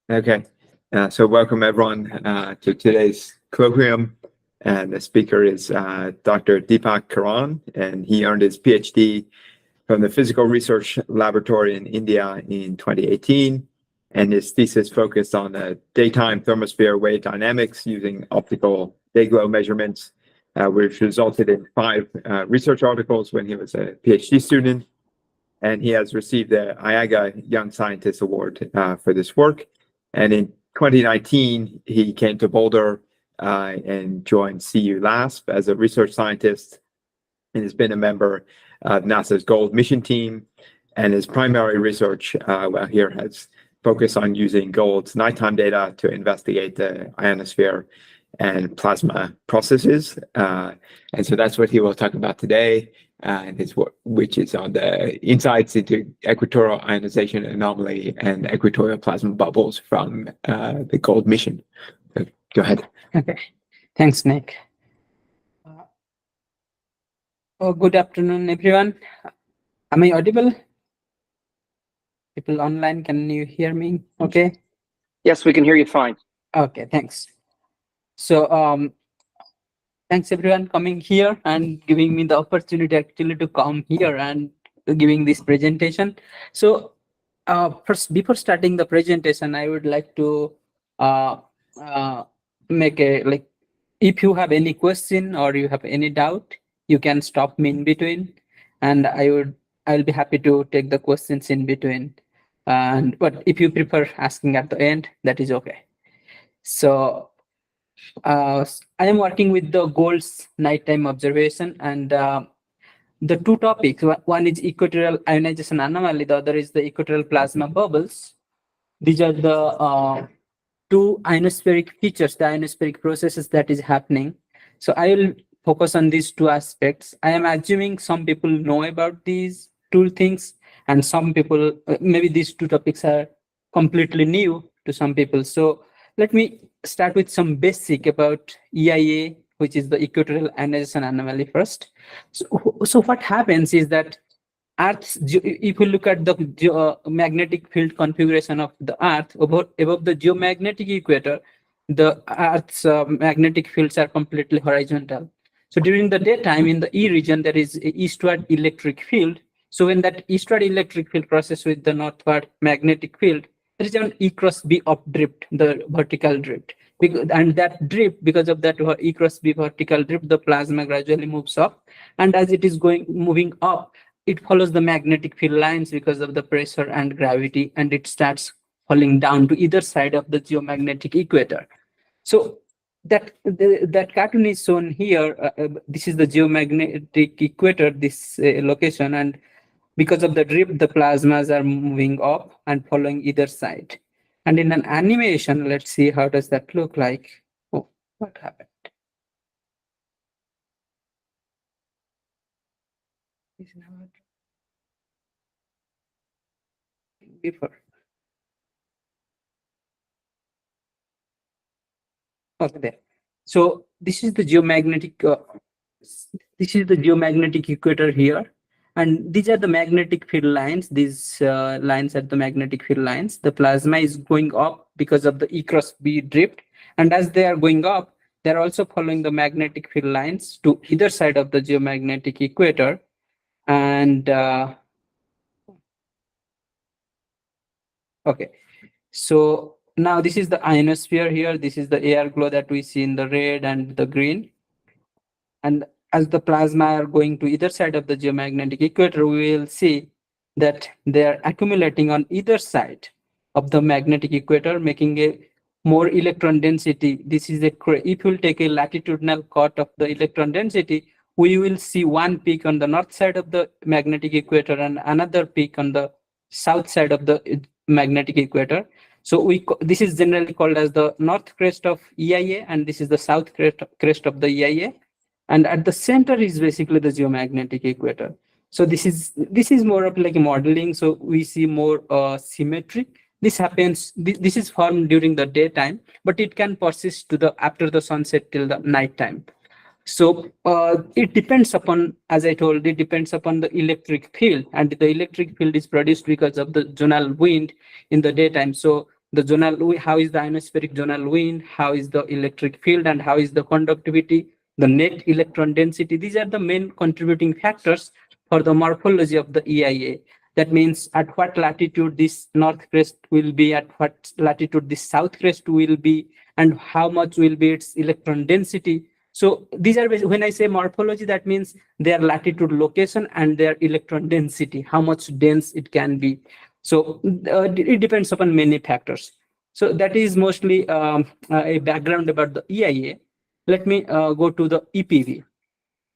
Okay, so welcome everyone to today's colloquium. And the speaker is Dr. Deepak Karan, and he earned his PhD from the Physical Research Laboratory in India in 2018. And his thesis focused on the daytime thermosphere wave dynamics using optical dayglow measurements, which resulted in 5 research articles when he was a PhD student. And he has received the IAGA Young Scientist Award for this work. And in 2019, he came to Boulder and joined CU LASP as a research scientist, and has been a member of NASA's Gold Mission Team. And his primary research here has focused on using Gold's nighttime data to investigate the ionosphere and plasma processes. And so that's what he will talk about today, and which is on the insights into equatorial ionization anomaly and equatorial plasma bubbles from the Gold mission. So go ahead. Okay, thanks, Nick. Good afternoon, everyone. Am I audible? People online, can you hear me? Okay. Yes, we can hear you fine. Okay, thanks. So, thanks everyone coming here and giving me the opportunity actually to come here and giving this presentation. So, first, before starting the presentation, I would like to make if you have any question or you have any doubt, you can stop me in between, and I'll be happy to take the questions in between. But if you prefer asking at the end, that is okay. So I am working with the Gold's nighttime observation, and the two topics, one is equatorial ionization anomaly, the other is the equatorial plasma bubbles. These are the two ionospheric features, the ionospheric processes that is happening. So I will focus on these two aspects. I am assuming some people know about these two things, and some people, maybe these two topics are completely new to some people. So let me start with some basic about EIA, which is the equatorial ionization anomaly first. So what happens is that Earth's, if you look at the magnetic field configuration of the Earth, above the geomagnetic equator, the Earth's magnetic fields are completely horizontal. So during the daytime in the E region, there is an eastward electric field. So when that eastward electric field crosses with the northward magnetic field, there is an E cross B of drift, the vertical drift. And that drift, because of that E cross B vertical drift, the plasma gradually moves up. And as it is moving up, it follows the magnetic field lines because of the pressure and gravity, and it starts falling down to either side of the geomagnetic equator. So that cartoon is shown here. This is the geomagnetic equator, this location, and because of the drift, the plasmas are moving up and following either side. And in an animation, let's see how does that look like. Oh, what happened? Before. Okay, there. So this is the geomagnetic. This is the geomagnetic equator here, and these are the magnetic field lines. These lines are the magnetic field lines. The plasma is going up because of the E cross B drift, and as they are going up, they're also following the magnetic field lines to either side of the geomagnetic equator. And okay, so now this is the ionosphere here. This is the air glow that we see in the red and the green. And as the plasma are going to either side of the geomagnetic equator, we will see that they are accumulating on either side of the magnetic equator, making a more electron density. This is if we'll take a latitudinal cut of the electron density, we will see one peak on the north side of the magnetic equator and another peak on the south side of the magnetic equator. So this is generally called as the north crest of EIA, and this is the south crest of the EIA. And at the center is basically the geomagnetic equator. So this is more of like a modeling. So we see more symmetry. This happens. This is formed during the daytime, but it can persist to the after the sunset till the nighttime. So it depends upon, as I told, it depends upon the electric field, and the electric field is produced because of the zonal wind in the daytime. So the zonal, how is the ionospheric zonal wind, how is the electric field, and how is the conductivity, the net electron density. These are the main contributing factors for the morphology of the EIA. That means at what latitude this north crest will be, at what latitude this south crest will be, and how much will be its electron density. So these are, when I say morphology, that means their latitude location and their electron density, how much dense it can be. So it depends upon many factors. So that is mostly a background about the EIA. Let me go to the EPV,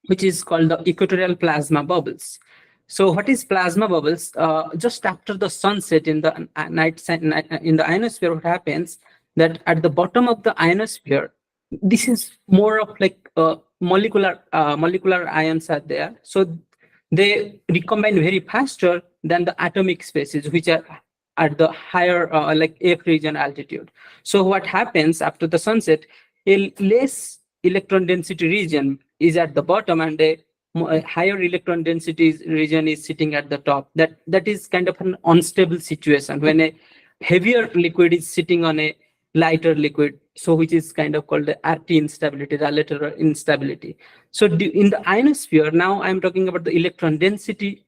which is called the equatorial plasma bubbles. So what is plasma bubbles? Just after the sunset in the in the ionosphere, what happens that at the bottom of the ionosphere, this is more of like molecular ions are there. So they recombine very faster than the atomic species, which are at the higher like F region altitude. So what happens after the sunset, a less electron density region is at the bottom, and a higher electron density region is sitting at the top. That is kind of an unstable situation when a heavier liquid is sitting on a lighter liquid, so which is kind of called the RT instability, relative instability. So in the ionosphere, now I'm talking about the electron density.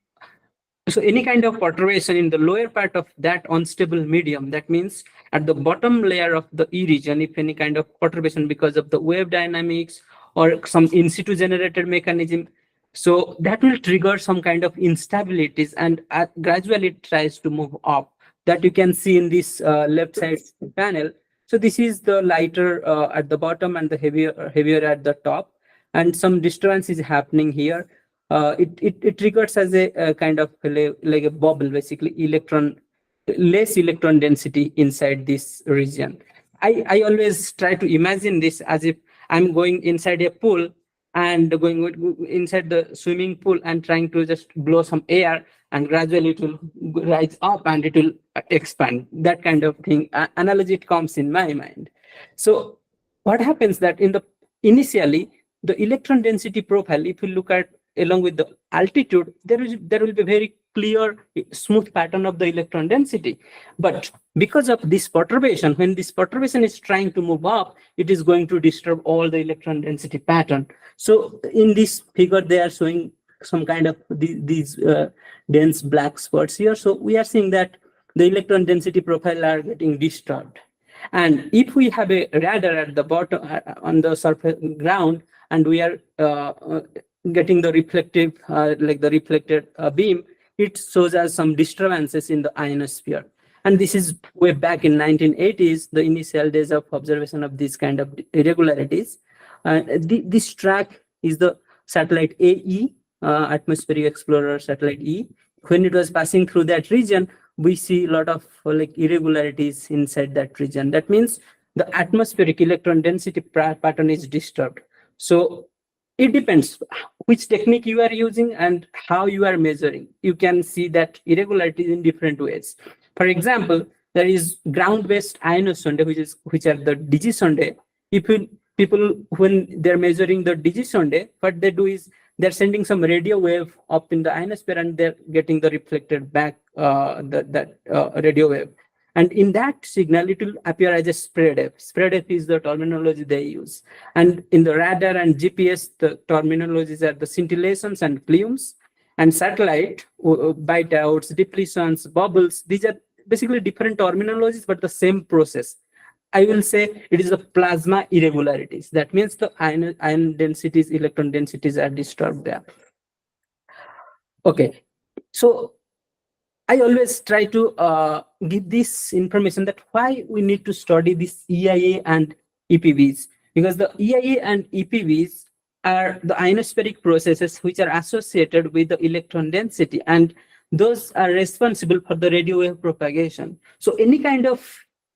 So any kind of perturbation in the lower part of that unstable medium, that means at the bottom layer of the E region, if any kind of perturbation because of the wave dynamics or some in situ generated mechanism, so that will trigger some kind of instabilities, and gradually it tries to move up. That you can see in this left side panel. So this is the lighter at the bottom and the heavier at the top, and some disturbance is happening here. It triggers as a kind of like a bubble, basically less electron density inside this region. I always try to imagine this as if I'm going inside a pool and going inside the swimming pool and trying to just blow some air, and gradually it will rise up and it will expand. That kind of thing, analogy it comes in my mind. So what happens that initially the electron density profile, if you look at along with the altitude, there will be very clear smooth pattern of the electron density. But because of this perturbation, when this perturbation is trying to move up, it is going to disturb all the electron density pattern. So in this figure, they are showing some kind of these dense black spots here. So we are seeing that the electron density profile are getting disturbed. And if we have a radar at the bottom on the surface ground, and we are getting the reflective, like the reflected beam, it shows us some disturbances in the ionosphere. And this is way back in 1980s, the initial days of observation of these kind of irregularities. This track is the satellite AE, Atmospheric Explorer Satellite E. When it was passing through that region, we see a lot of like irregularities inside that region. That means the atmospheric electron density pattern is disturbed. So it depends which technique you are using and how you are measuring. You can see that irregularities in different ways. For example, there is ground-based ionosonde, which are the digisonde. People, when they're measuring the digisonde, what they do is they're sending some radio wave up in the ionosphere, and they're getting the reflected back that radio wave. And in that signal, it will appear as a spread F. Spread F is the terminology they use. And in the radar and GPS, the terminologies are the scintillations and plumes. And satellite, byteouts, depletions, bubbles, these are basically different terminologies, but the same process. I will say it is the plasma irregularities. That means the ion densities, electron densities are disturbed there. Okay, so I always try to give this information that why we need to study this EIA and EPVs, because the EIA and EPVs are the ionospheric processes which are associated with the electron density, and those are responsible for the radio wave propagation. So any kind of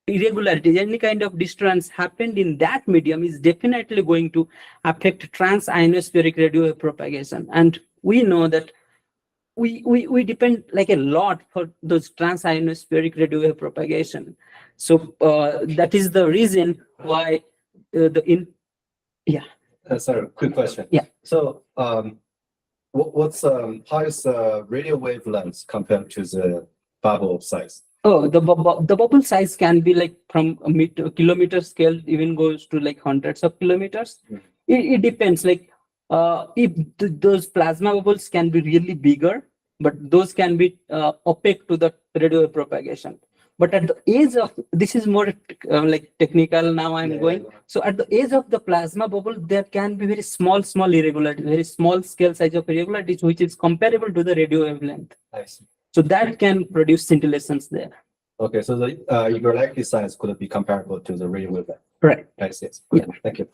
irregularities, any kind of disturbance happened in that medium is definitely going to affect trans-ionospheric radio wave propagation. And we know that we depend like a lot for those trans-ionospheric radio wave propagation. So that is the reason why Sorry, quick question. Yeah. So how is the radio wavelength compared to the bubble size? Oh, the bubble size can be like from a kilometer scale, even goes to like hundreds of kilometers. Mhm. It depends. Like, if those plasma bubbles can be really bigger, but those can be opaque to the radio wave propagation. But at the edge of, this is more like technical now I'm Yeah, going. yeah. So at the edge of the plasma bubble, there can be very small irregularities, very small scale size of irregularities, which is comparable to the radio wavelength. I see. So that can produce scintillations there. Okay, so the irregularity size could be comparable to the radio wavelength. Right. I see. Yeah. Thank you.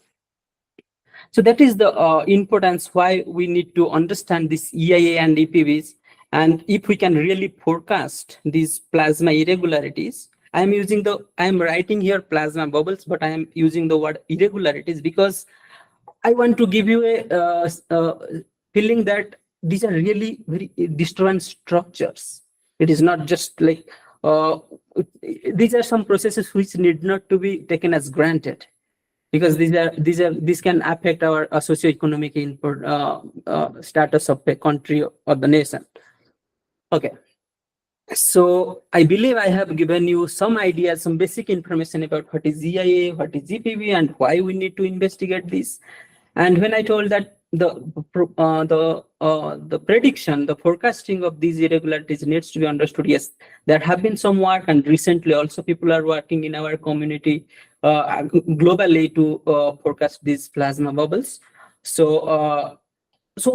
So that is the importance why we need to understand this EIA and EPVs. And if we can really forecast these plasma irregularities, I'm writing here plasma bubbles, but I am using the word irregularities because I want to give you a feeling that these are really very disjoint structures. It is not just like, these are some processes which need not to be taken as granted, because these can affect our socioeconomic input status of a country or the nation. Okay, so I believe I have given you some ideas, some basic information about what is EIA, what is EPV, and why we need to investigate this. And when I told that the prediction, the forecasting of these irregularities needs to be understood, yes, there have been some work, and recently also people are working in our community globally to forecast these plasma bubbles. So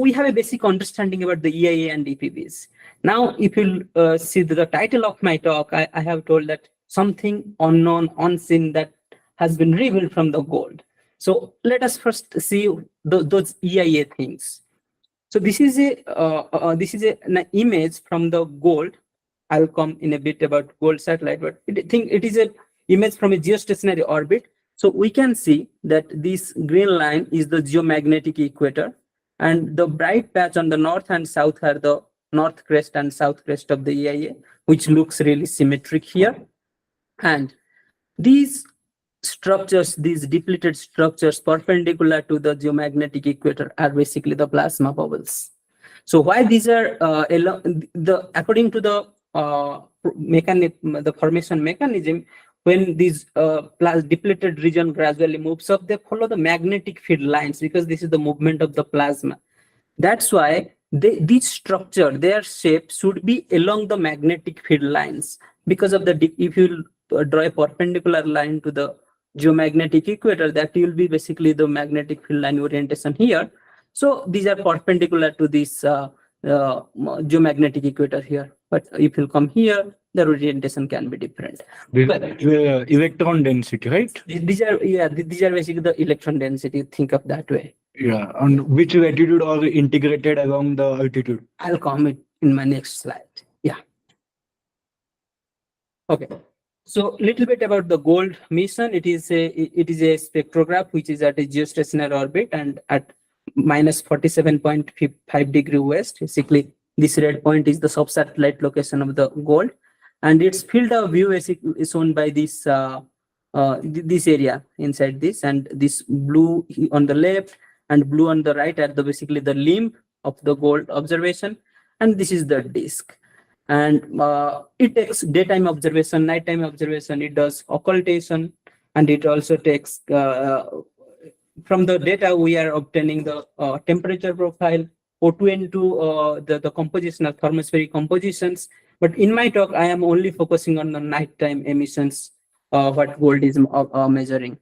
we have a basic understanding about the EIA and EPVs. Now, if you see the title of my talk, I have told that something unknown, unseen that has been revealed from the gold. So let us first see those EIA things. So this is an image from the gold. I'll come in a bit about gold satellite, but it is an image from a geostationary orbit. So we can see that this green line is the geomagnetic equator, and the bright patch on the north and south are the north crest and south crest of the EIA, which looks really symmetric here. And these structures, these depleted structures perpendicular to the geomagnetic equator, are basically the plasma bubbles. So why these are according to the the formation mechanism, when this depleted region gradually moves up, they follow the magnetic field lines, because this is the movement of the plasma. That's why this structure, their shape should be along the magnetic field lines, because of the, if you draw a perpendicular line to the geomagnetic equator, that will be basically the magnetic field line orientation here. So these are perpendicular to this geomagnetic equator here. But if you come here, the orientation can be different. Electron density, right? These are basically the electron density. Think of that way. Yeah, and which latitude are integrated along the altitude? I'll comment in my next slide. Yeah. Okay. So little bit about the GOLD mission. It is a spectrograph which is at a geostationary orbit and at minus 47.5 degree west. Basically, this red point is the sub-satellite location of the GOLD, and its field of view is shown by this this area inside this, and this blue on the left and blue on the right are basically the limb of the GOLD observation, and this is the disk. And it takes daytime observation, nighttime observation, it does occultation, and it also takes from the data we are obtaining the temperature profile, O2N2, the compositional thermospheric compositions. But in my talk, I am only focusing on the nighttime emissions, what GOLD is measuring.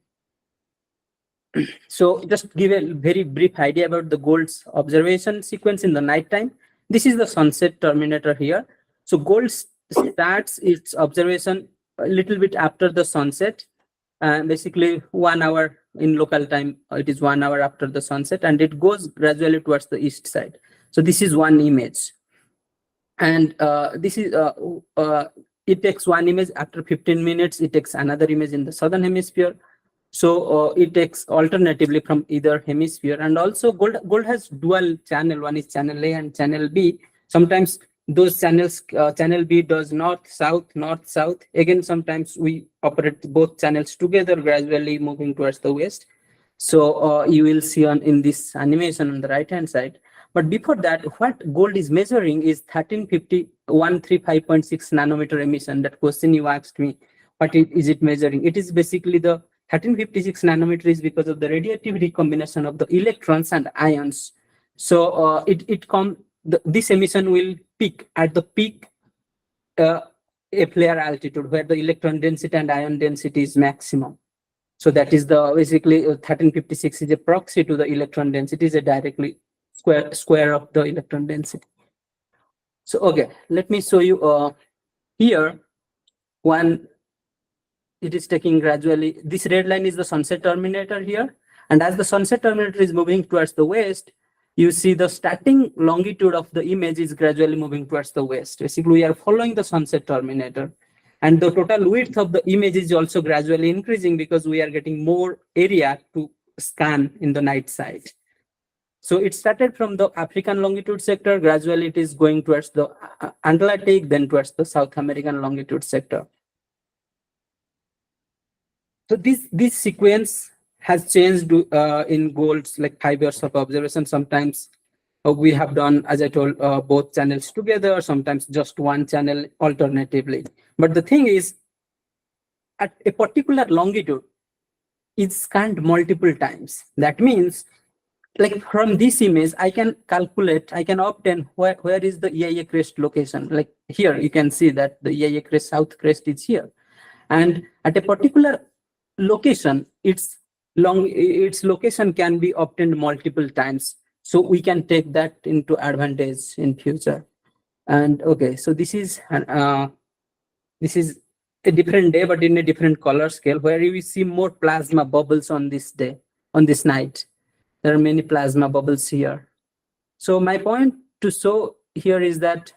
So just give a very brief idea about the GOLD's observation sequence in the nighttime. This is the sunset terminator here. So GOLD starts its observation a little bit after the sunset, basically 1 hour in local time. It is 1 hour after the sunset, and it goes gradually towards the east side. So this is one image, and this is it takes one image. After 15 minutes, it takes another image in the southern hemisphere. So it takes alternatively from either hemisphere, and also GOLD has dual channel. One is channel A and channel B. Sometimes those channels, channel B does north, south. Again, sometimes we operate both channels together, gradually moving towards the west. So you will see in this animation on the right hand side. But before that, what gold is measuring is 135.6 nanometer emission. That question you asked me, what is it measuring? It is basically the 1356 nanometer is because of the radiative recombination of the electrons and ions. So this emission will peak at the peak F layer altitude where the electron density and ion density is maximum. So that is the basically 1356 is a proxy to the electron density, is a directly square of the electron density. So okay, let me show you here one. It is taking gradually. This red line is the sunset terminator here, and as the sunset terminator is moving towards the west, you see the starting longitude of the image is gradually moving towards the west. Basically, we are following the sunset terminator, and the total width of the image is also gradually increasing because we are getting more area to scan in the night side. So it started from the African longitude sector. Gradually, it is going towards the Atlantic, then towards the South American longitude sector. So this sequence has changed in golds, like 5 years of observation. Sometimes we have done, as I told, both channels together, sometimes just one channel alternatively. But the thing is, at a particular longitude, it's scanned multiple times. That means, like from this image, I can calculate, I can obtain where is the EIA crest location. Like here, you can see that the EIA crest, south crest is here. And at a particular location, its location can be obtained multiple times. So we can take that into advantage in future. And okay, so this is a different day, but in a different color scale, where you see more plasma bubbles on this day, on this night. There are many plasma bubbles here. So my point to show here is that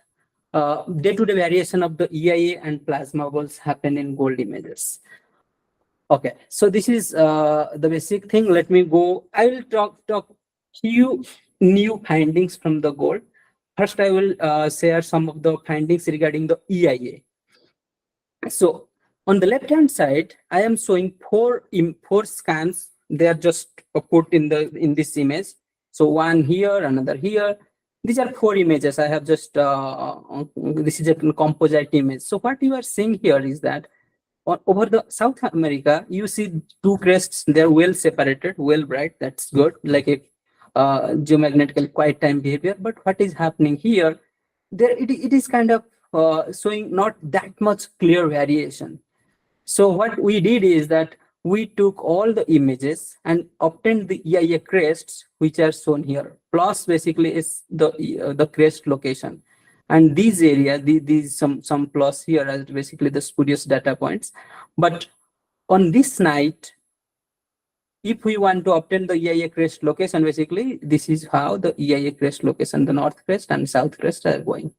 day-to-day variation of the EIA and plasma bubbles happen in gold images. Okay, so this is the basic thing. Let me go. I will talk few new findings from the gold. First, I will share some of the findings regarding the EIA. So on the left-hand side, I am showing four scans. They are just put in this image. So one here, another here. These are 4 images. I have just this is a composite image. So what you are seeing here is that over the South America, you see 2 crests. They're well separated, well bright. That's good, like a geomagnetically quiet time behavior. But what is happening here? It is kind of showing not that much clear variation. So what we did is that we took all the images and obtained the EIA crests, which are shown here. Plus, basically, is the crest location. And these areas, these some plus here as basically the spurious data points. But on this night, if we want to obtain the EIA crest location, basically this is how the EIA crest location, the north crest and south crest are going.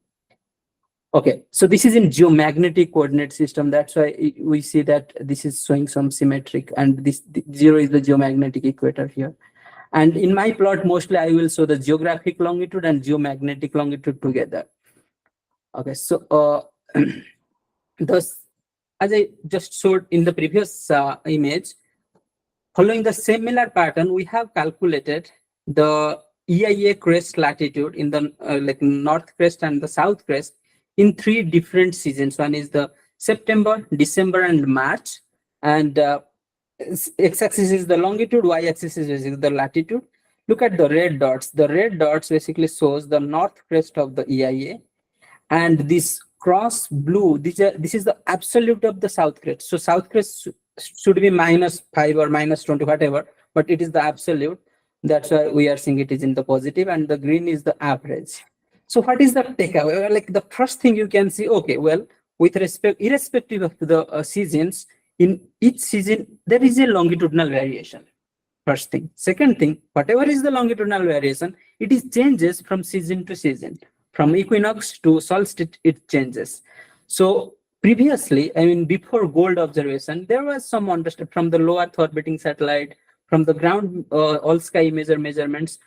Okay, so this is in geomagnetic coordinate system. That's why we see that this is showing some symmetric, and this 0 is the geomagnetic equator here. And in my plot, mostly I will show the geographic longitude and geomagnetic longitude together. Okay, so thus, as I just showed in the previous image, following the similar pattern, we have calculated the EIA crest latitude in the like north crest and the south crest in 3 different seasons. One is the September, December, and March. And x-axis is the longitude, y-axis is the latitude. Look at the red dots. The red dots basically shows the north crest of the EIA. And this cross blue, this is the absolute of the south crest. So south crest should be -5 or -20, whatever, but it is the absolute. That's why we are seeing it is in the positive, and the green is the average. So what is the takeaway? Like the first thing you can see, okay, well, with respect, irrespective of the seasons, in each season, there is a longitudinal variation. First thing. Second thing, whatever is the longitudinal variation, it is changes from season to season. From equinox to solstice, it changes. So previously, I mean, before gold observation, there was some understanding from the low Earth orbiting satellite, from the ground all sky measurements.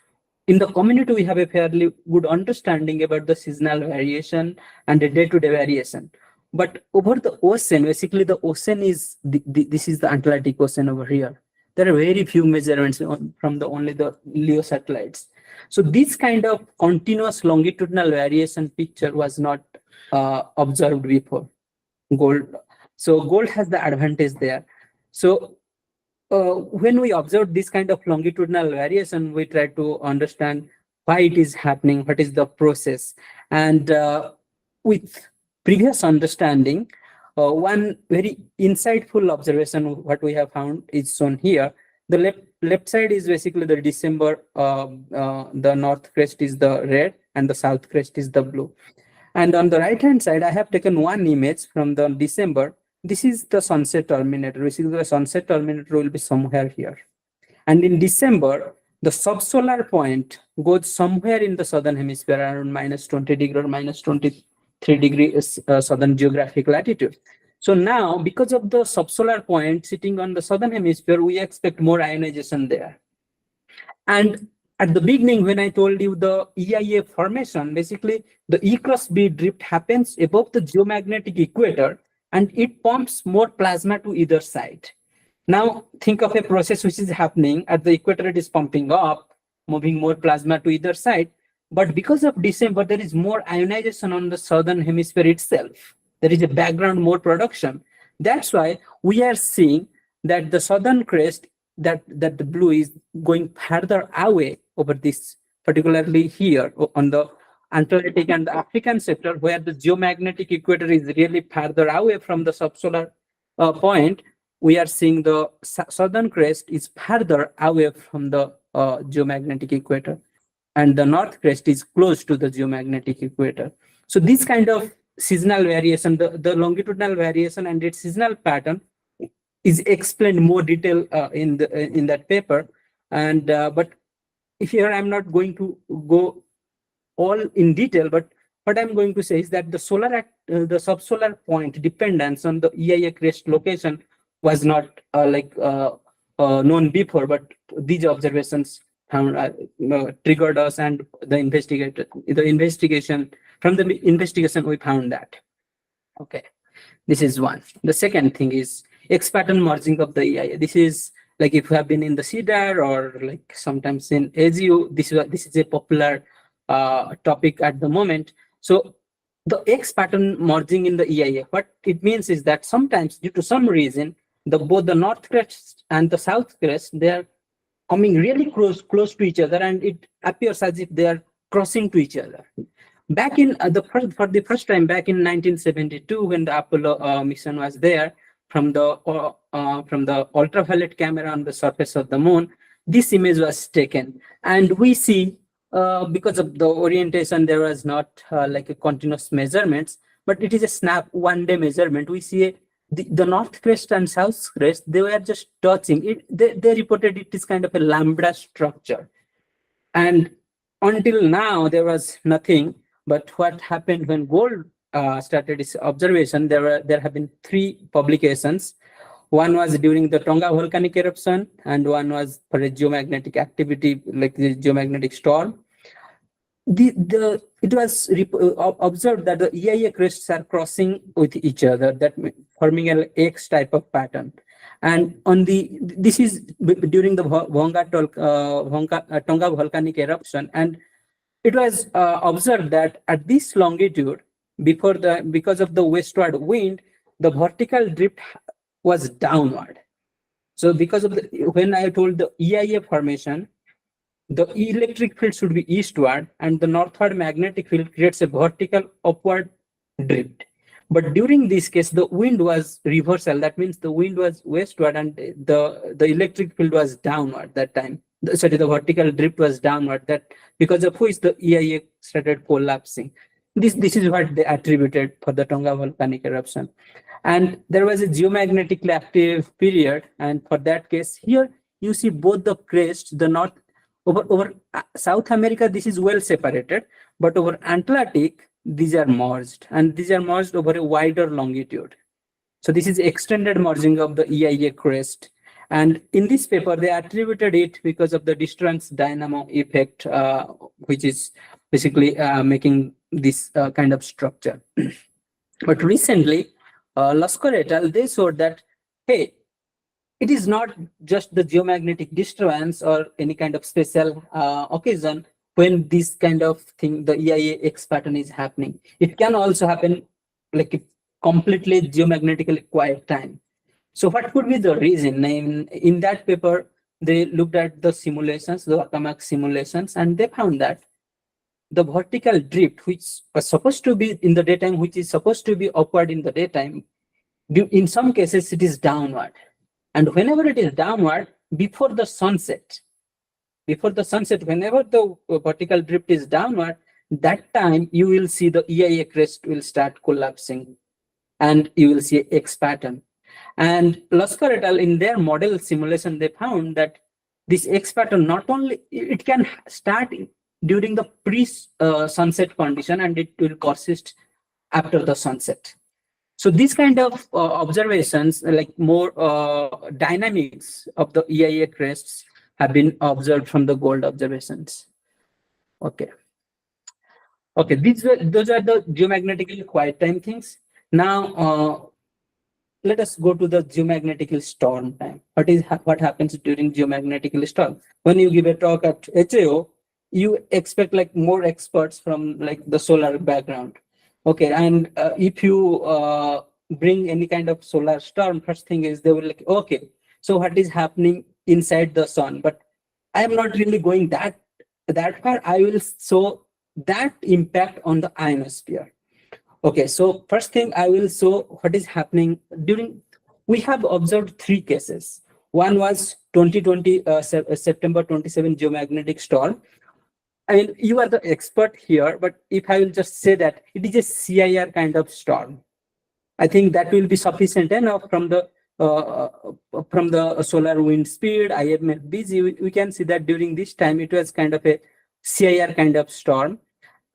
In the community, we have a fairly good understanding about the seasonal variation and the day-to-day variation. But over the ocean, basically the ocean is, this is the Atlantic Ocean over here. There are very few measurements from only the LEO satellites. So this kind of continuous longitudinal variation picture was not observed before gold. So gold has the advantage there. So when we observe this kind of longitudinal variation, we try to understand why it is happening, what is the process. And with previous understanding, one very insightful observation, what we have found is shown here. The left side is basically the December, the north crest is the red and the south crest is the blue. And on the right hand side, I have taken one image from the December. This is the sunset terminator. Basically, the sunset terminator will be somewhere here. And in December, the subsolar point goes somewhere in the southern hemisphere around -20 or -23 southern geographic latitude. So now, because of the subsolar point sitting on the southern hemisphere, we expect more ionization there. And at the beginning, when I told you the EIA formation, basically the E cross B drift happens above the geomagnetic equator and it pumps more plasma to either side. Now think of a process which is happening at the equator, it is pumping up, moving more plasma to either side. But because of December, there is more ionization on the southern hemisphere itself. There is a background more production. That's why we are seeing that the southern crest, that the blue is going further away over this, particularly here on the Antarctic and the African sector, where the geomagnetic equator is really further away from the subsolar point. We are seeing the southern crest is further away from the geomagnetic equator, and the north crest is close to the geomagnetic equator. So this kind of seasonal variation, the longitudinal variation and its seasonal pattern is explained more detail in that paper. And but here I'm not going to go all in detail, but what I'm going to say is that the subsolar point dependence on the EIA crest location was not known before, but these observations found, triggered us, and the investigation we found that. Okay, this is one. The second thing is X pattern merging of the EIA. This is like if you have been in the CDAR or like sometimes in ASU, this is a popular topic at the moment. So the X pattern merging in the EIA, what it means is that sometimes due to some reason, both the north crest and the south crest, they are coming really close to each other, and it appears as if they are crossing to each other. Back in for the first time back in 1972, when the Apollo mission was there, from the ultraviolet camera on the surface of the moon, this image was taken, and we see because of the orientation, there was not like a continuous measurements, but it is a snap one-day measurement. We see the north crest and south crest, they were just touching it. They reported it is kind of a lambda structure, and until now there was nothing. But what happened when gold started its observation, there have been 3 publications. One was during the Tonga volcanic eruption, and one was for a geomagnetic activity like the geomagnetic storm. It was observed that the EIA crests are crossing with each other, that forming an X type of pattern. And this is during the Tonga volcanic eruption, and it was observed that at this longitude, because of the westward wind, the vertical drift was downward. So because of when I told the EIA formation, the electric field should be eastward, and the northward magnetic field creates a vertical upward drift. But during this case, the wind was reversal. That means the wind was westward, and the electric field was downward that time. Sorry, the vertical drift was downward. That because of which the EIA started collapsing. This is what they attributed for the Tonga volcanic eruption. And there was a geomagnetically active period, and for that case, here you see both the crests, the north over South America, this is well separated, but over Antarctic, these are merged, and these are merged over a wider longitude. So this is extended merging of the EIA crest. And in this paper, they attributed it because of the distance dynamo effect, which is basically making this kind of structure. But recently, Laskar et al., they showed that, hey, it is not just the geomagnetic disturbance or any kind of special occasion, when this kind of thing, the EIA X pattern is happening. It can also happen like a completely geomagnetically quiet time. So what could be the reason? In that paper, they looked at the simulations, the Akamak simulations, and they found that the vertical drift, which was supposed to be in the daytime, which is supposed to be upward in the daytime, in some cases it is downward. And whenever it is downward, before the sunset, whenever the vertical drift is downward, that time you will see the EIA crest will start collapsing and you will see X pattern. And Lasker et al. In their model simulation, they found that this X pattern, not only it can start during the pre-sunset condition and it will persist after the sunset. So these kind of observations, like more dynamics of the EIA crests, have been observed from the gold observations. Okay. Those are the geomagnetically quiet time things. Now let us go to the geomagnetically storm time. What happens during geomagnetically storm? When you give a talk at HAO, you expect like more experts from like the solar background. Okay, and if you bring any kind of solar storm, first thing is they will like, okay, so what is happening inside the sun? But I am not really going that far. I will show that impact on the ionosphere. Okay, so first thing I will show what is happening during, we have observed 3 cases. One was 2020 September 27 geomagnetic storm. I mean, you are the expert here, but if I will just say that it is a CIR kind of storm, I think that will be sufficient enough from the solar wind speed, IMFBG. We can see that during this time it was kind of a CIR kind of storm,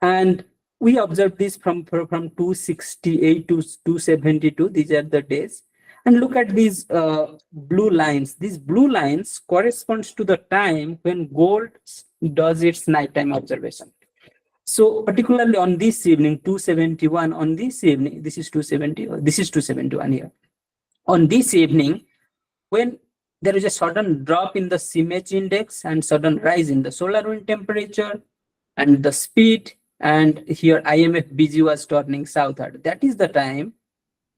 and we observed this from 268 to 272. These are the days. And look at these blue lines. These blue lines corresponds to the time when gold does its nighttime observation. So particularly on this evening, 271, on this evening, this is 270, this is 271 here. On this evening, when there is a sudden drop in the CMH index and sudden rise in the solar wind temperature and the speed, and here IMFBG was turning southward. That is the time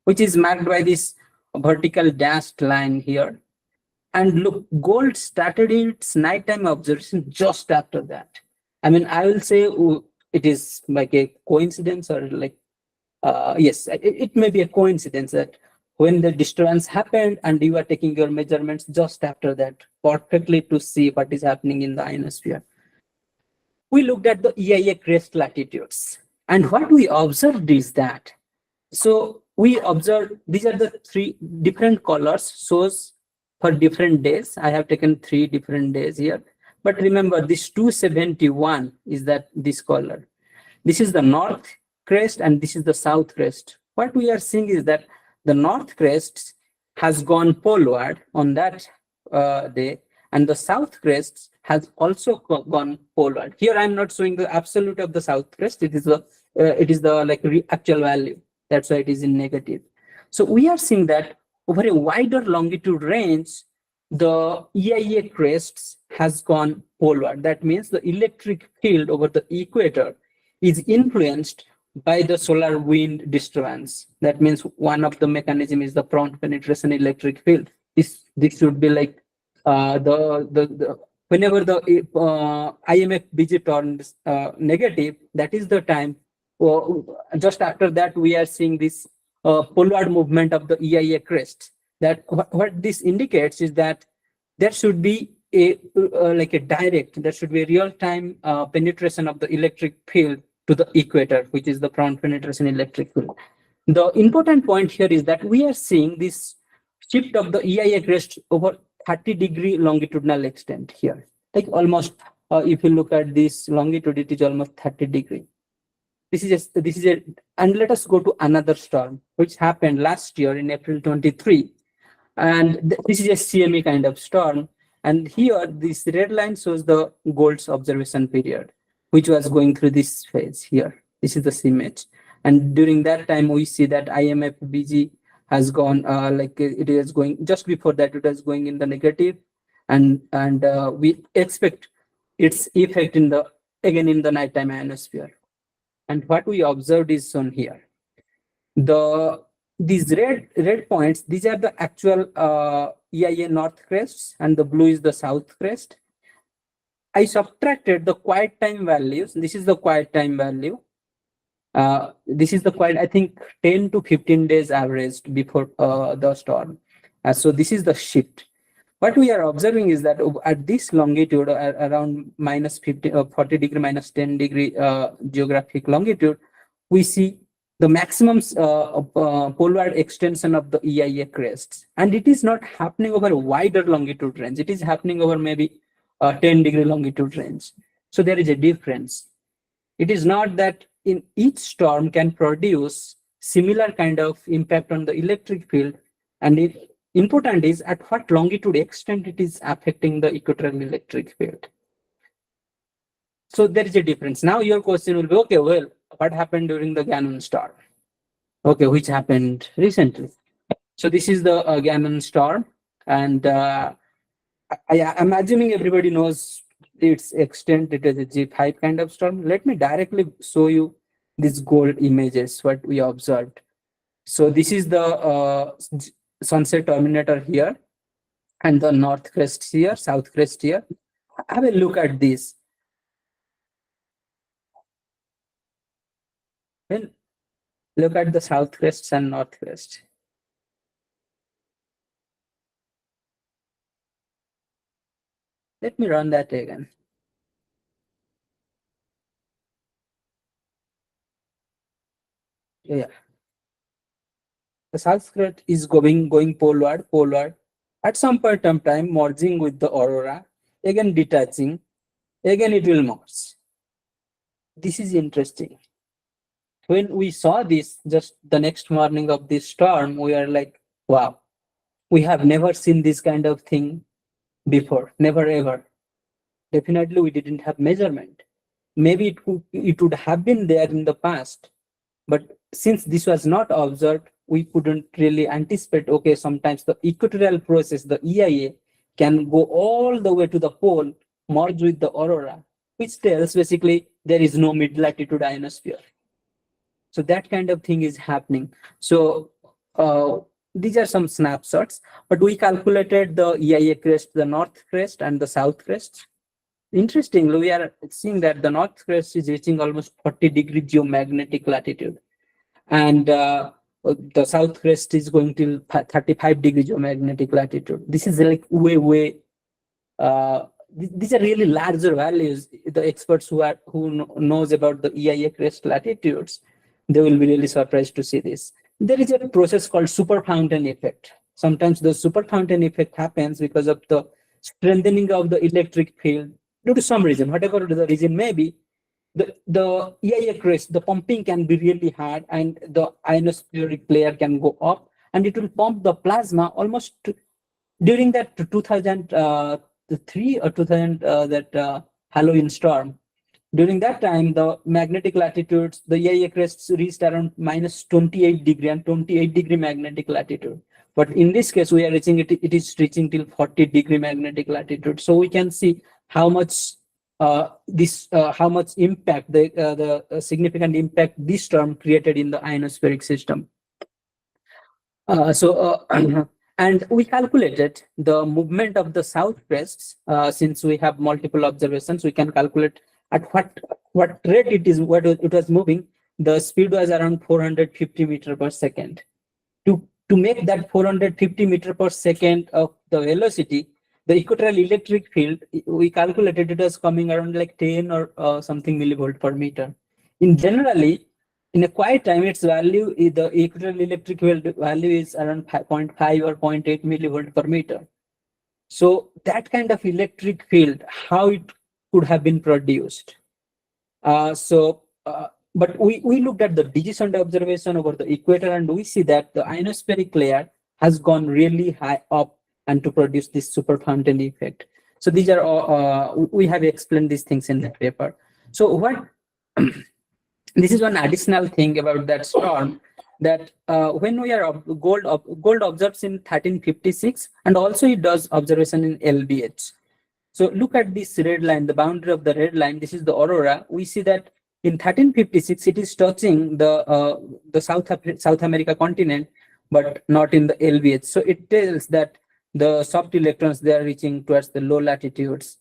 which is marked by this vertical dashed line here. And look, gold started its nighttime observation just after that. I mean, I will say it is like a coincidence, or like, yes, it may be a coincidence that when the disturbance happened and you are taking your measurements just after that, perfectly to see what is happening in the ionosphere. We looked at the EIA crest latitudes, and what we observed is that, so we observed, these are the 3 different colors, shows for different days. I have taken 3 different days here, but remember this 271 is that this color. This is the north crest and this is the south crest. What we are seeing is that the north crest has gone poleward on that day, and the south crest has also gone poleward. Here I am not showing the absolute of the south crest. It is the like actual value. That's why it is in negative. So we are seeing that over a wider longitude range, the EIA crests has gone poleward. That means the electric field over the equator is influenced by the solar wind disturbance. That means one of the mechanism is the prompt penetration electric field. This should be like whenever the IMFBG turns negative, that is the time. Just after that, we are seeing this poleward movement of the EIA crest. That what this indicates is that there should be a there should be a real-time penetration of the electric field to the equator, which is the prompt penetration electric field. The important point here is that we are seeing this shift of the EIA crest over 30-degree longitudinal extent here. Like almost, if you look at this longitude, it is almost 30-degree. This is a, and let us go to another storm, which happened last year in April 23. And this is a CME kind of storm. And here, this red line shows the gold's observation period, which was going through this phase here. This is the CMH. And during that time, we see that IMFBG has gone, it is going, just before that, it was going in the negative. And we expect its effect in the again in the nighttime ionosphere. And what we observed is shown here. These red points, these are the actual EIA north crests, and the blue is the south crest. I subtracted the quiet time values. This is the quiet time value. This is the quiet, I think 10 to 15 days averaged before the storm. So this is the shift. What we are observing is that at this longitude, around minus 40 degree, minus 10 degree geographic longitude, we see the maximum polar extension of the EIA crests. And it is not happening over a wider longitude range. It is happening over maybe 10 degree longitude range. So there is a difference. It is not that in each storm can produce similar kind of impact on the electric field, and it important is at what longitude extent it is affecting the equatorial electric field. So there is a difference. Now your question will be, okay, well, what happened during the Gannon storm? Okay, which happened recently. So this is the Gannon storm, and I'm assuming everybody knows its extent. It is a G5 kind of storm. Let me directly show you these gold images, what we observed. So this is the sunset terminator here, and the north crest here, south crest here. Have a look at this. Well, look at the south crest and north crest. Let me run that again. Yeah. The south crest is going poleward. At some point of time, merging with the aurora, again detaching, again it will merge. This is interesting. When we saw this just the next morning of this storm, we are like, wow, we have never seen this kind of thing before, never ever. Definitely we didn't have measurement. Maybe it would have been there in the past, but since this was not observed, we couldn't really anticipate, okay, sometimes the equatorial process, the EIA, can go all the way to the pole, merge with the aurora, which tells basically there is no mid-latitude ionosphere. So that kind of thing is happening. So these are some snapshots, but we calculated the EIA crest, the north crest and the south crest. Interestingly, we are seeing that the north crest is reaching almost 40-degree geomagnetic latitude, and the south crest is going till 35-degree geomagnetic latitude. This is like way. These are really larger values. The experts who knows about the EIA crest latitudes, they will be really surprised to see this. There is a process called super fountain effect. Sometimes the super fountain effect happens because of the strengthening of the electric field due to some reason, whatever the reason may be. The EIA crest, the pumping can be really hard, and the ionospheric layer can go up, and it will pump the plasma almost during that 2003 or 2000 that Halloween storm. During that time, the magnetic latitudes, the EIA crests reached around minus 28 degree and 28 degree magnetic latitude. But in this case, we are reaching it is reaching till 40-degree magnetic latitude. So we can see how much how much impact the significant impact this storm created in the ionospheric system. And we calculated the movement of the south crests. Since we have multiple observations, we can calculate at what rate it is, what it was moving. The speed was around 450 meters per second. To make that 450 meters per second of the velocity, the equatorial electric field, we calculated it was coming around like 10 or something millivolt per meter. Generally, in a quiet time, its value, the equatorial electric field value is around 0.5 or 0.8 millivolt per meter. So that kind of electric field, how it could have been produced. But we looked at the descent observation over the equator, and we see that the ionospheric layer has gone really high up and to produce this super fountain effect. So these are all, we have explained these things in the paper. So what this is one additional thing about that storm, that when we are gold observes in 1356, and also it does observation in LBH. So look at this red line, the boundary of the red line. This is the aurora. We see that in 1356, it is touching the South America continent, but not in the LBH. So it tells that the soft electrons, they are reaching towards the low latitudes.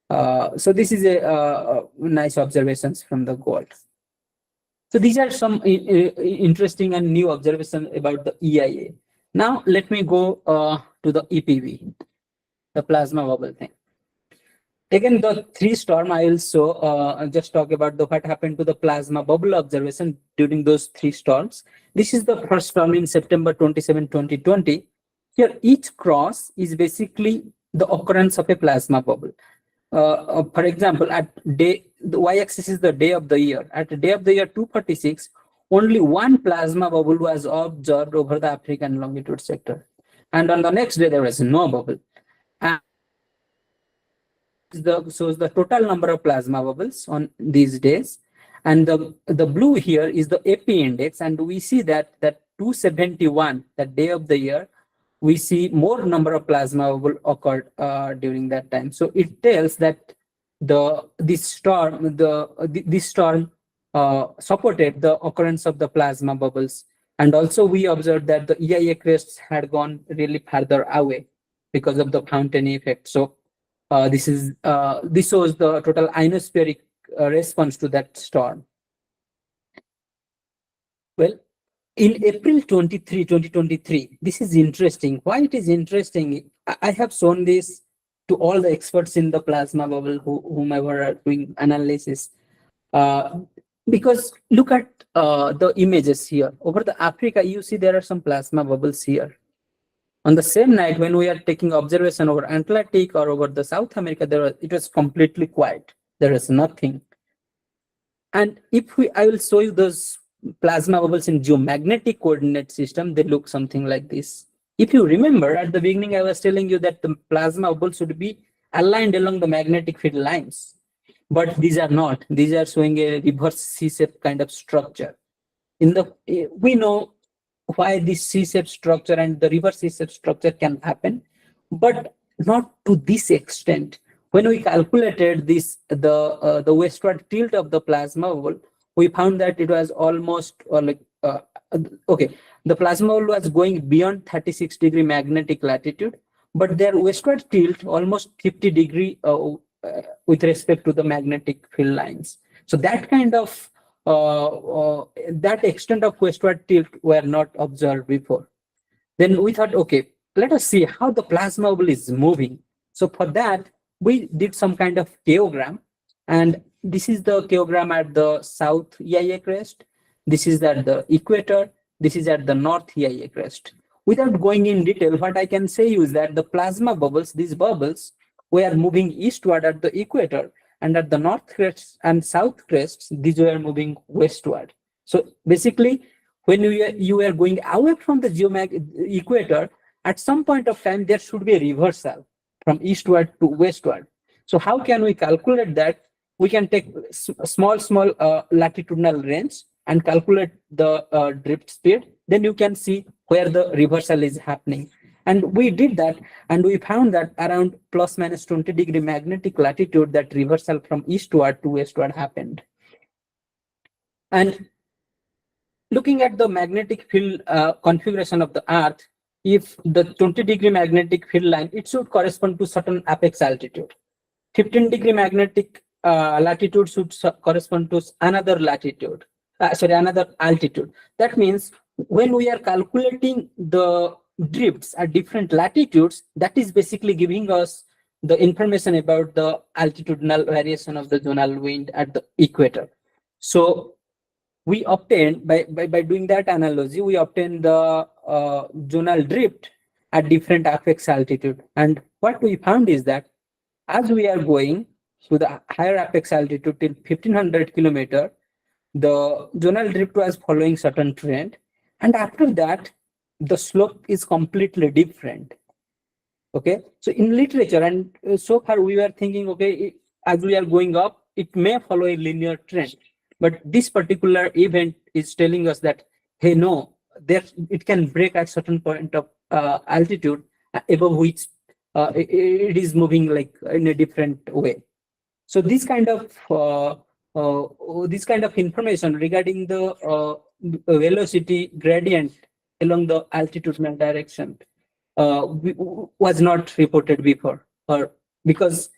So this is a nice observations from the gold. So these are some interesting and new observations about the EIA. Now let me go to the EPB, the plasma bubble thing. Again, the three storm I will show, just talk about what happened to the plasma bubble observation during those three storms. This is the first storm in September 27, 2020. Here, each cross is basically the occurrence of a plasma bubble. For example, at day, the y-axis is the day of the year. At the day of the year 246, only one plasma bubble was observed over the African longitude sector. And on the next day, there was no bubble. And shows the total number of plasma bubbles on these days. And the blue here is the AP index. And we see that 271, that day of the year, we see more number of plasma bubble occurred during that time. So it tells that this storm supported the occurrence of the plasma bubbles. And also we observed that the EIA crests had gone really further away because of the fountain effect. So this shows the total ionospheric response to that storm. Well, in April 23, 2023, this is interesting. Why it is interesting? I have shown this to all the experts in the plasma bubble, whomever are doing analysis. Because look at the images here. Over the Africa, you see there are some plasma bubbles here. On the same night, when we are taking observation over Atlantic or over the South America, it was completely quiet. There is nothing. And I will show you those plasma bubbles in geomagnetic coordinate system. They look something like this. If you remember, at the beginning, I was telling you that the plasma bubbles should be aligned along the magnetic field lines. But these are not. These are showing a reverse C-shaped kind of structure. We know why this C-shaped structure and the reverse C-shaped structure can happen, but not to this extent. When we calculated the westward tilt of the plasma bubble, we found that it was almost the plasma bubble was going beyond 36-degree magnetic latitude, but their westward tilt almost 50 degree with respect to the magnetic field lines. So that kind of that extent of westward tilt were not observed before. Then we thought, okay, let us see how the plasma bubble is moving. So for that, we did some kind of chaogram, and this is the chaogram at the south EIA crest. This is at the equator. This is at the north EIA crest. Without going in detail, what I can say is that the plasma bubbles, these bubbles, were moving eastward at the equator, and at the north crest and south crests, these were moving westward. So basically, when you were going away from the equator, at some point of time, there should be a reversal from eastward to westward. So how can we calculate that? We can take small latitudinal range and calculate the drift speed. Then you can see where the reversal is happening. And we did that, and we found that around plus minus 20 degree magnetic latitude, that reversal from eastward to westward happened. And looking at the magnetic field configuration of the Earth, if the 20 degree magnetic field line, it should correspond to certain apex altitude. 15 degree magnetic latitude should correspond to another latitude, another altitude. That means when we are calculating the drifts at different latitudes, that is basically giving us the information about the altitudinal variation of the zonal wind at the equator. So we obtained, by doing that analogy, we obtained the zonal drift at different apex altitude. And what we found is that as we are going to the higher apex altitude till 1500 kilometer, the zonal drift was following certain trend. And after that, the slope is completely different. Okay, so in literature, and so far we were thinking, okay, as we are going up, it may follow a linear trend. But this particular event is telling us that, hey, no, it can break at certain point of altitude above which it is moving like in a different way. So this kind of information regarding the velocity gradient along the altitudinal direction was not reported before, or because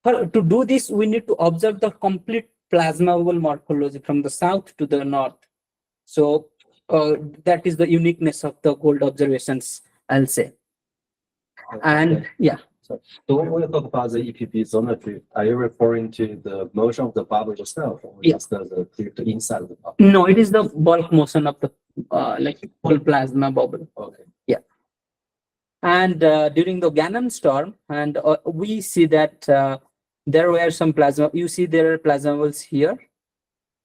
to do this we need to observe the complete plasma bubble morphology from the south to the north. So that is the uniqueness of the gold observations, I'll say. And yeah. So when we talk about the EPP zometry, are you referring to the motion of the bubble itself, or Yeah. just the inside of the bubble? No, it is the bulk motion of the like whole plasma bubble. Okay. And during the Gannon storm, and we see that there were some plasma. You see there are plasma bubbles here,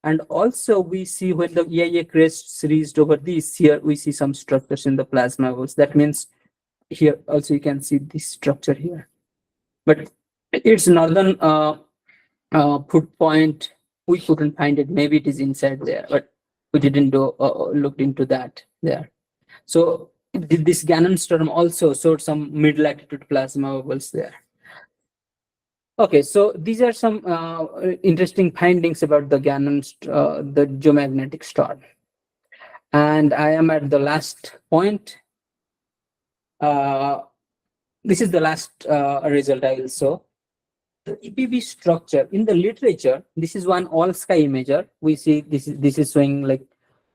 and also we see when the EIA crests reached over this, here we see some structures in the plasma bubbles. That means here also you can see this structure here, but its northern foot point we couldn't find it. Maybe it is inside there, but we didn't do looked into that there. So this Gannon storm also showed some mid-latitude plasma bubbles there. Okay, so these are some interesting findings about the Gannon, the geomagnetic storm. And I am at the last point. This is the last result I will show. The EPB structure in the literature, this is one all sky imager. We see this is showing like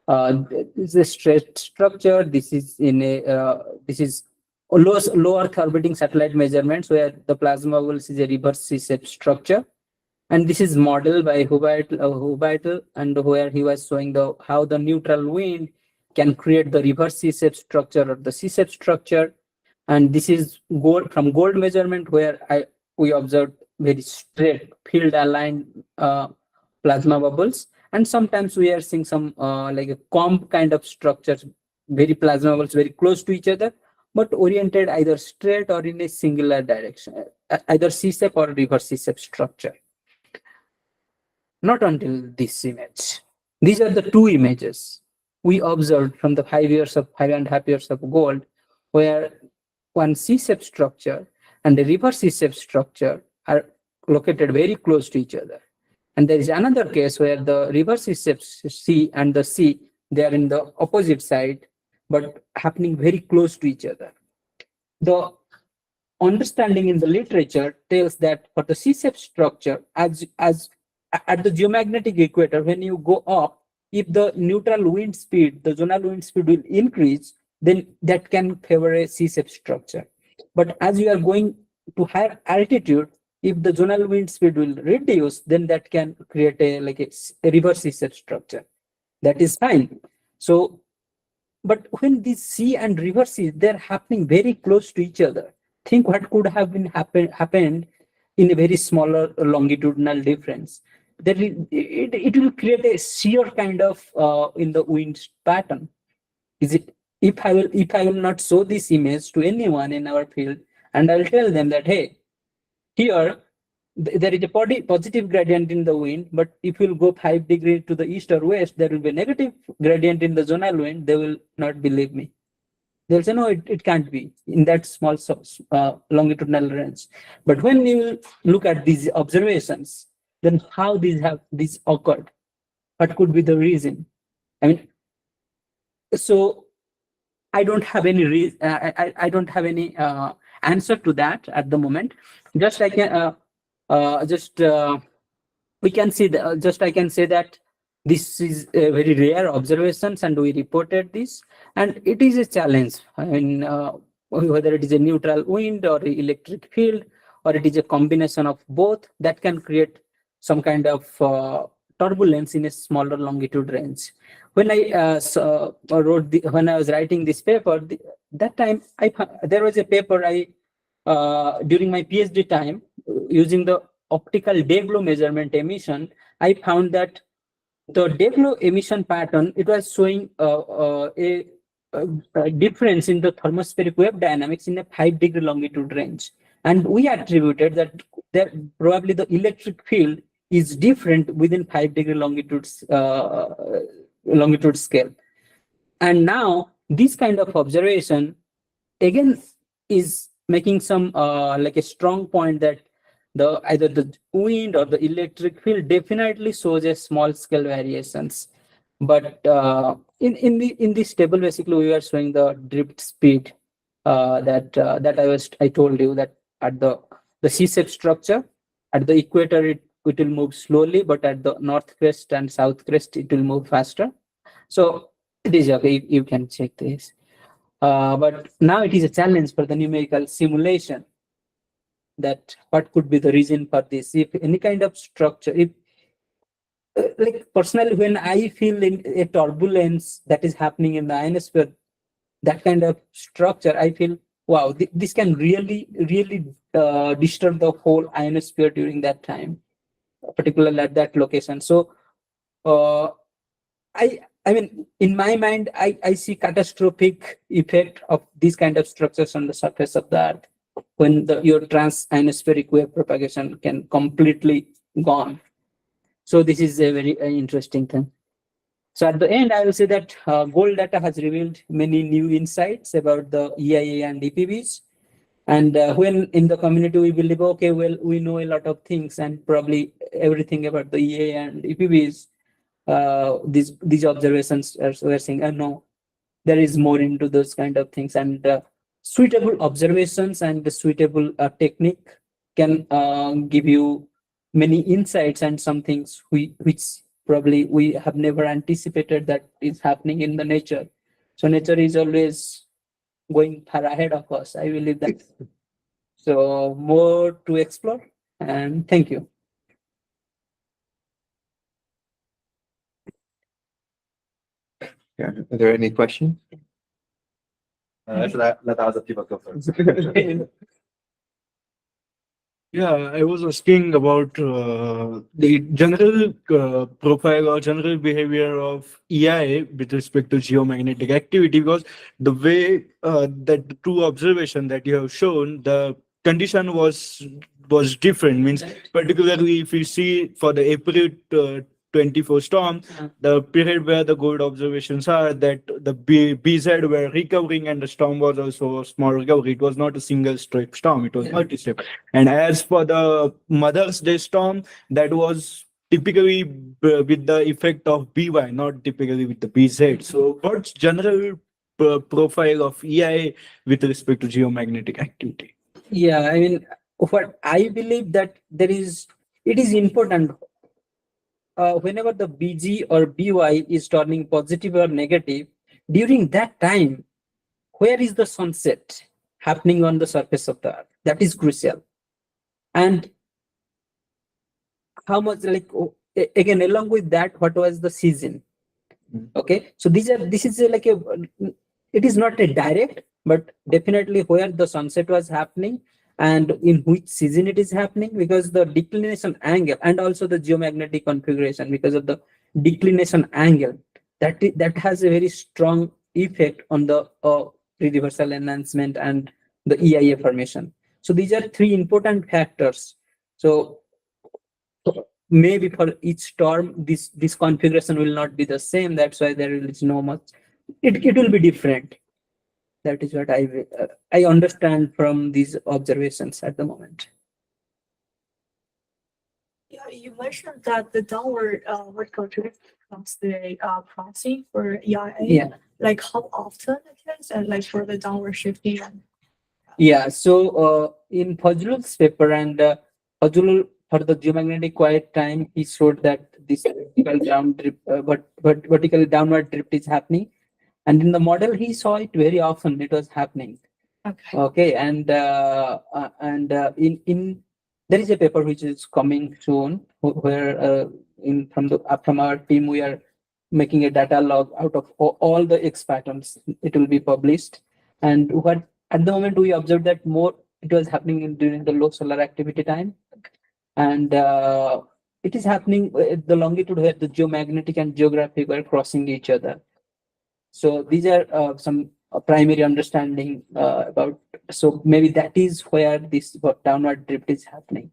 this is a straight structure. This is in a this is a low Earth orbiting satellite measurements where the plasma bubbles is a reverse C-shaped structure, and this is modeled by Hubeitel, and where he was showing how the neutral wind can create the reverse C-shaped structure or the C-shaped structure. And this is from gold measurement where we observed very straight field aligned plasma bubbles, and sometimes we are seeing some like a comb kind of structures, very plasma bubbles very close to each other, but oriented either straight or in a singular direction, either C-shape or reverse C-shape structure. Not until this image. These are the two images we observed from the 5.5 years of gold, where one C-shape structure and a reverse C-shape structure are located very close to each other. And there is another case where the reverse C-shape C and the C, they are in the opposite side, but happening very close to each other. The understanding in the literature tells that for the C-shape structure, as at the geomagnetic equator, when you go up, if the neutral wind speed, the zonal wind speed will increase, then that can favor a C-shape structure. But as you are going to higher altitude, if the zonal wind speed will reduce, then that can create a reverse C-shape structure. That is fine. So, but when these C and reverse C, they're happening very close to each other. Think what could have been happened in a very smaller longitudinal difference. That it will create a shear kind of in the wind pattern. Is it? If I will not show this image to anyone in our field, and I'll tell them that, hey, here there is a positive gradient in the wind, but if you'll go 5 degrees to the east or west, there will be a negative gradient in the zonal wind. They will not believe me. They'll say, no, it can't be in that small longitudinal range. But when you look at these observations, then how these occurred? What could be the reason? I mean, so I don't have any I don't have any answer to that at the moment. Just I can we can see that. Just I can say that this is a very rare observations, and we reported this, and it is a challenge. I mean, whether it is a neutral wind or electric field, or it is a combination of both, that can create some kind of turbulence in a smaller longitude range. When I when I was writing this paper, that time there was a paper during my PhD time, using the optical day glow measurement emission, I found that the day glow emission pattern, it was showing a difference in the thermospheric wave dynamics in a 5-degree longitude range, and we attributed that probably the electric field is different within 5-degree longitude scale. And now this kind of observation again is making some like a strong point that the either the wind or the electric field definitely shows a small scale variations. But in this table, basically we are showing the drift speed that I told you that at the C-shape structure at the equator it will move slowly, but at the north crest and south crest it will move faster. So it is okay. You can check this. But now it is a challenge for the numerical simulation that what could be the reason for this. If any kind of structure, if like personally, when I feel in a turbulence that is happening in the ionosphere, that kind of structure, I feel, wow, this can really disturb the whole ionosphere during that time, particularly at that location. So uh, I mean, in my mind, I see catastrophic effect of these kind of structures on the surface of the Earth when your trans-ionospheric wave propagation can completely gone. So this is a very interesting thing. So at the end, I will say that gold data has revealed many new insights about the EIA and EPBs. And when in the community we believe, okay, well, we know a lot of things and probably everything about the EIA and EPBs, these observations we're saying, no, there is more into those kind of things, and suitable observations and the suitable technique can give you many insights and some things which probably we have never anticipated that is happening in the nature. So nature is always going far ahead of us. I believe that. So more to explore, and thank you. Yeah. Are there any questions? Should I let other people go first? Yeah, I was asking about the general profile or general behavior of EIA with respect to geomagnetic activity, because the way that the two observation that you have shown, the condition was different. Means particularly if you see for the April 24 storm, the period where the gold observations are that the BZ were recovering and the storm was also a small recovery. It was not a single straight storm; it was multi-step. And as for the Mother's Day storm, that was typically with the effect of BY, not typically with the BZ. So, what's general profile of EIA with respect to geomagnetic activity? Yeah, I mean, what I believe that it is important whenever the BG or BY is turning positive or negative, during that time, where is the sunset happening on the surface of the Earth? That is crucial. And how much, like, again, along with that, what was the season? Okay, so this is like it is not a direct, but definitely where the sunset was happening and in which season it is happening, because the declination angle and also the geomagnetic configuration, because of the declination angle, that has a very strong effect on the reversal enhancement and the EIA formation. So these are three important factors. So maybe for each storm this configuration will not be the same. That's why there is no much, it will be different. That is what I understand from these observations at the moment. Yeah, you mentioned that the downward vertical drift becomes the proxy for EIA. Yeah. Like how often it is, and like for the downward shifting. Yeah. So in Fazlul's paper and Fazlul for the geomagnetic quiet time, he showed that this vertical down drift, but vertical downward drift is happening, and in the model he saw it very often. It was happening. Okay. Okay, and in there is a paper which is coming soon where from our team we are making a data log out of all the X patterns. It will be published, and what at the moment we observed that more it was happening during the low solar activity time, and it is happening at the longitude where the geomagnetic and geographic were crossing each other. So these are some primary understanding about. So maybe that is where this downward drift is happening,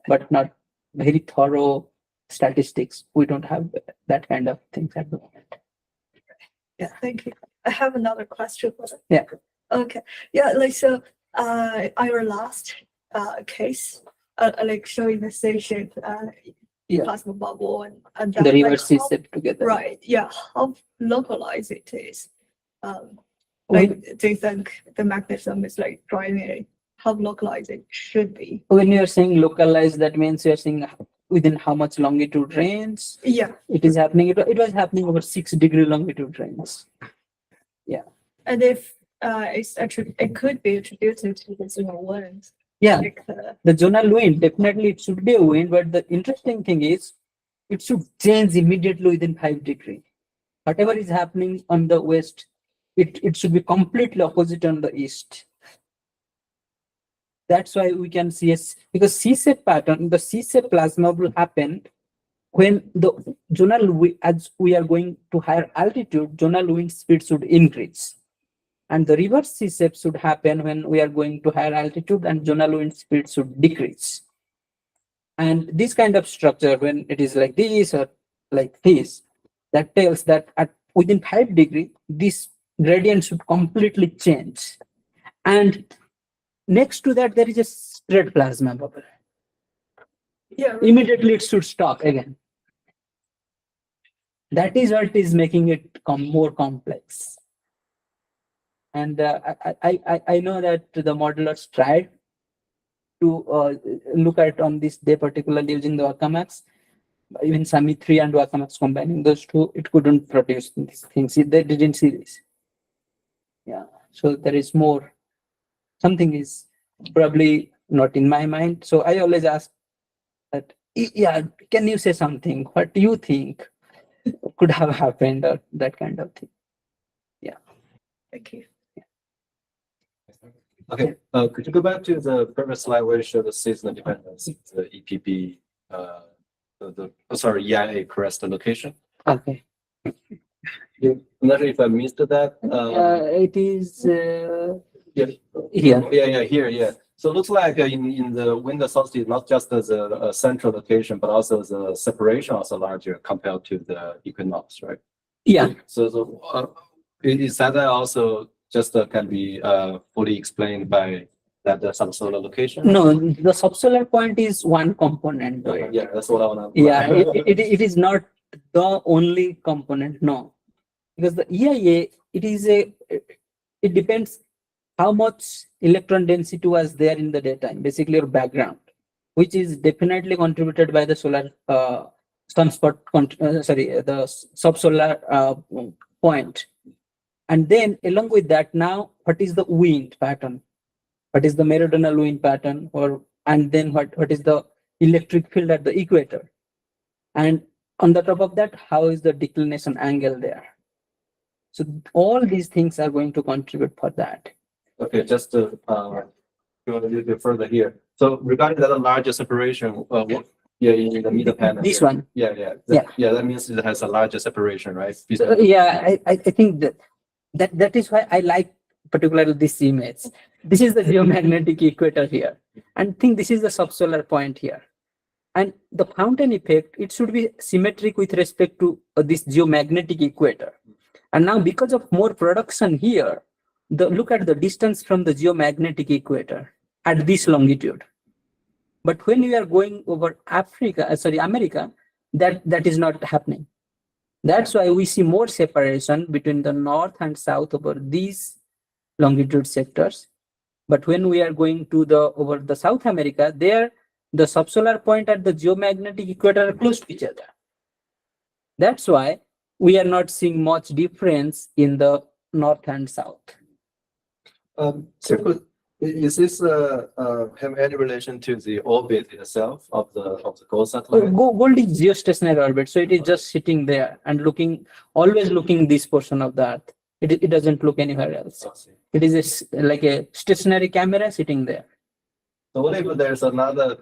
but not very thorough statistics. We don't have that kind of things at the moment. Yeah, thank you. I have another question. Yeah. Okay. Yeah, like so Our last case, like showing the station Yeah. plasma bubble and The that, reverse like, is set together. right, yeah, how localized it is. When, Like, do you think the mechanism is like driving how localized it should be? when you're saying localized, that means you're saying within how much longitude range Yeah, it is happening. It was happening over 6-degree longitude range. and if it's actually it could be attributed to the zonal winds. Yeah, Like, the zonal wind, definitely it should be a wind, but the interesting thing is it should change immediately within 5 degrees. Whatever is happening on the west, it should be completely opposite on the east. That's why we can see because C-shape pattern, the C-shape plasma will happen when the as we are going to higher altitude, zonal wind speed should increase. And the reverse C-shape should happen when we are going to higher altitude and zonal wind speed should decrease. And this kind of structure, when it is like this or like this, that tells that at within 5 degrees, this gradient should completely change. And next to that, there is a straight plasma bubble. yeah, Immediately, it should stop again. That is what is making it more complex. And I know that the modelers tried to look at on this day, particularly using the Wakamax, even SAMI 3 and Wakamax combining those two, it couldn't produce these things. They didn't see this. Yeah, so there is more. Something is probably not in my mind. So I always ask that, yeah, can you say something? What do you think could have happened or that kind of thing? thank you. Okay, could you go back to the previous slide where you showed the seasonal dependence, the EPB, sorry, EIA crest location? Okay. I'm not sure if I missed that. It is Yeah. here. Yeah, here, yeah. So it looks like in the winter solstice, not just as a central location, but also the separation also larger compared to the equinox, right? Yeah. So is that also just can be fully explained by that the subsolar location? No, the subsolar point is one component to it. Yeah, that's what I want to. Yeah, it is not the only component, no. Because the EIA, it depends how much electron density was there in the daytime, basically your background, which is definitely contributed by the solar sunspot, the subsolar point. And then along with that, now what is the wind pattern? What is the meridional wind pattern? And then what is the electric field at the equator? And on the top of that, how is the declination angle there? So all these things are going to contribute for that. Okay, just to go a little bit further here. So regarding that larger separation, yeah, in the middle panel. This here. one. Yeah. Yeah. That means it has a larger separation, right? So, yeah, I think that is why I like particularly this image. This is the geomagnetic equator here. And think this is the subsolar point here. And the fountain effect, it should be symmetric with respect to this geomagnetic equator. And now because of more production here, look at the distance from the geomagnetic equator at this longitude. But when we are going over America, that is not happening. That's why we see more separation between the north and south over these longitude sectors. But when we are going to over the South America, there the subsolar point at the geomagnetic equator are close to each other. That's why we are not seeing much difference in the north and south. So is this have any relation to the orbit itself of the gold satellite? Gold is geostationary orbit, so it is just sitting there and always looking this portion of the Earth. It doesn't look anywhere else. It is like a stationary camera sitting there. So what if there's another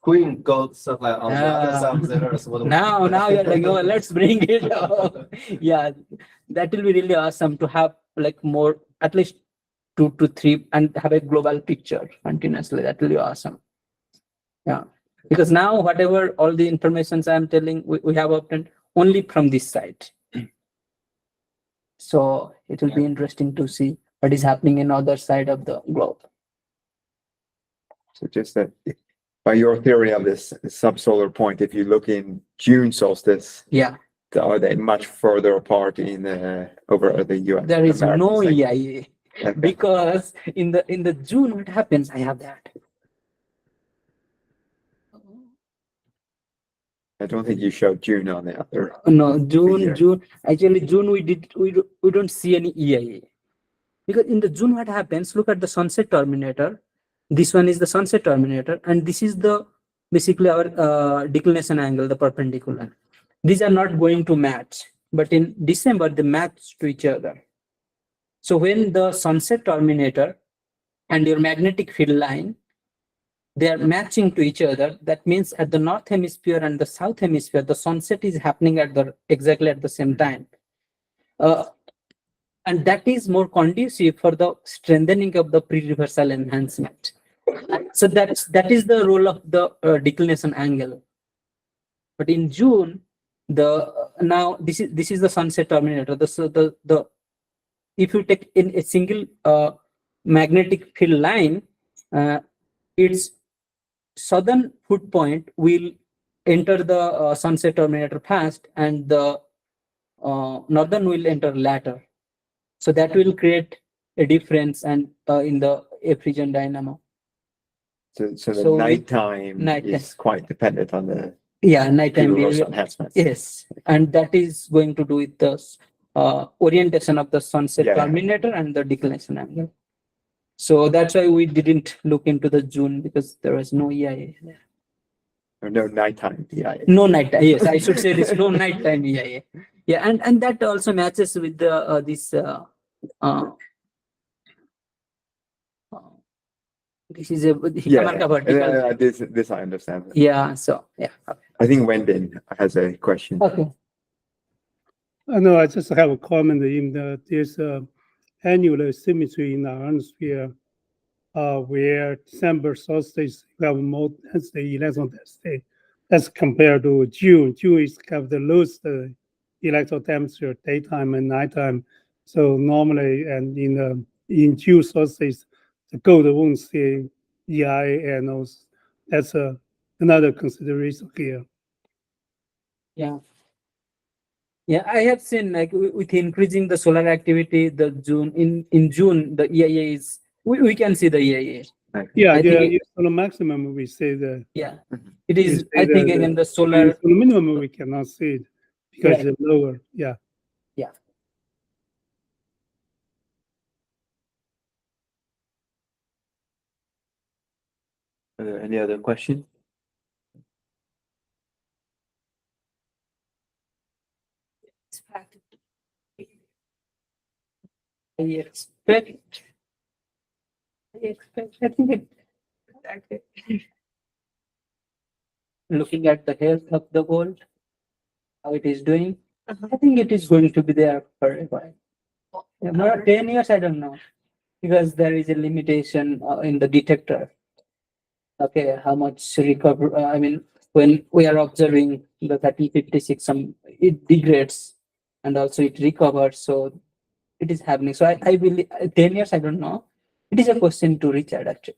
queen gold satellite on the other side of the Earth? Now you're like, oh, let's bring it up. Yeah, that will be really awesome to have like more, at least 2 to 3, and have a global picture continuously. That will be awesome. Yeah, because now whatever all the informations I'm telling, we have obtained only from this site. So it will be interesting to see what is happening in other side of the globe. So just that, by your theory of this subsolar point, if you look in June solstice, Yeah, are they much further apart in over the US? there is American no segment? EIA Okay. because in the June, what happens? I have that. I don't think you showed June on the other. No, year. June. Actually, June we don't see any EIA because in the June, what happens? Look at the sunset terminator. This one is the sunset terminator, and this is the basically our declination angle, the perpendicular. These are not going to match, but in December they match to each other. So when the sunset terminator and your magnetic field line, they are matching to each other. That means at the north hemisphere and the south hemisphere, the sunset is happening at the exactly at the same time. And that is more conducive for the strengthening of the pre-reversal enhancement. So that is the role of the declination angle. But in June, now this is the sunset terminator. The if you take in a single magnetic field line, its southern foot point will enter the sunset terminator first, and the northern will enter later. So that will create a difference and in the effusion dynamo. So the So with nighttime nighttime. is quite dependent on the Yeah, nighttime. reversal enhancements. Yes, and that is going to do with the orientation of the sunset Yeah. terminator and the declination angle. So that's why we didn't look into the June because there was no EIA there. Or no nighttime. Yeah. No nighttime. Yes, I should say this. No nighttime EIA. Yeah, and that also matches with the this. This is a Hikamarka vertical. This I understand. Yeah. So yeah. I think Wenbin has a question. Okay. No, I just have a comment in that there's a annular symmetry in the ionosphere where December solstice we have more density electron density as compared to June. June is have the lowest electron temperature daytime and nighttime. So normally, and in June solstice, the gold won't see EI, and also that's another consideration here. Yeah. Yeah, I have seen like with increasing the solar activity, the June in June the EIA is we can see the EIA. Yeah, I think yeah. For the maximum, we say that. Yeah, it is. We I say think that again the solar. For the minimum, we cannot see it because Right. it's lower. Yeah. Yeah. Any other question? I expect. I think looking at the health of the gold, how it is doing, I think it is going to be there for a while. Yeah, more 10 years, I don't know, because there is a limitation in the detector. Okay, how much recover? I mean, when we are observing the 3056, it degrades and also it recovers. So it is happening. So I believe 10 years, I don't know. It is a question to Richard actually.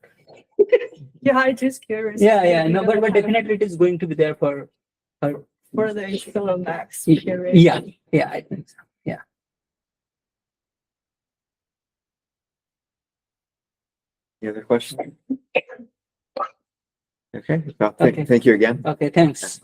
Yeah, I just curious. Yeah, no, but definitely it is going to be there for the solar max Yeah, period. yeah, I think so. Yeah. Any other questions? Okay. Well, Okay. thank you again. Okay, thanks.